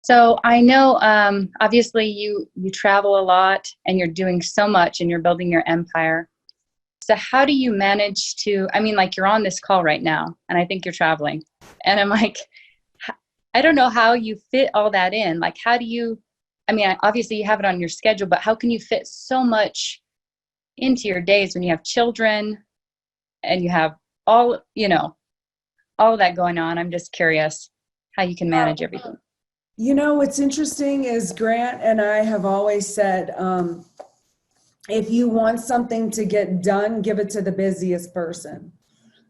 So I know, obviously you travel a lot and you're doing so much and you're building your empire. So how do you manage to, I mean, like you're on this call right now and I think you're traveling and I'm like, I don't know how you fit all that in. Like, how do you, I mean, obviously you have it on your schedule, but how can you fit so much into your days when you have children and you have all, all of that going on? I'm just curious how you can manage everything. What's interesting is Grant and I have always said, if you want something to get done, give it to the busiest person,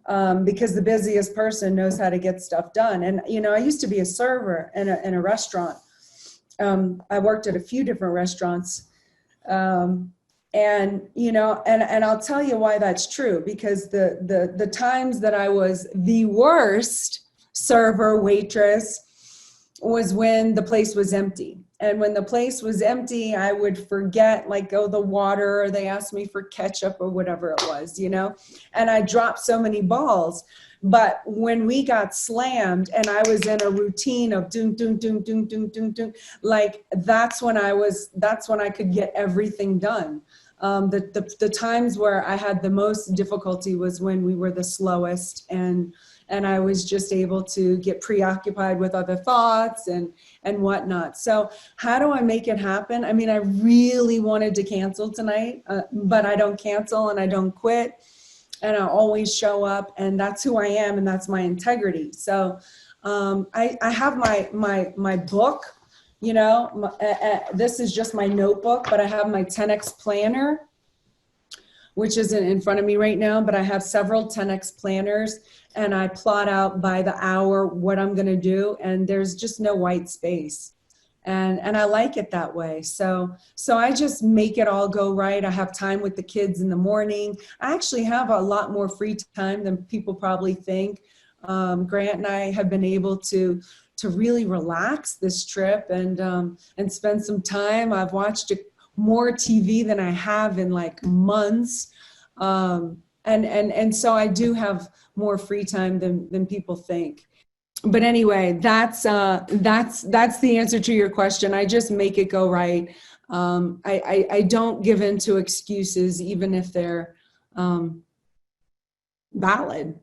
because the busiest person knows how to get stuff done. And, I used to be a server in a restaurant. I worked at a few different restaurants. And I'll tell you why that's true, because the times that I was the worst server, waitress, was when the place was empty. And when the place was empty, I would forget, like, the water, or they asked me for ketchup or whatever it was, and I dropped so many balls. But when we got slammed and I was in a routine of doom, doom, doom, doom, doom, doom, doom, like that's when I could get everything done. The times where I had the most difficulty was when we were the slowest, and I was just able to get preoccupied with other thoughts and whatnot. So how do I make it happen? I mean, I really wanted to cancel tonight, but I don't cancel and I don't quit, and I always show up, and that's who I am, and that's my integrity. So I have my book, this is just my notebook, but I have my 10X planner, which isn't in front of me right now, but I have several 10X planners, and I plot out by the hour what I'm going to do, and there's just no white space. And I like it that way. So I just make it all go right. I have time with the kids in the morning. I actually have a lot more free time than people probably think. Grant and I have been able to really relax this trip and spend some time. I've watched more TV than I have in like months. And so I do have more free time than people think. But anyway, that's the answer to your question. I just make it go right. I don't give in to excuses, even if they're valid.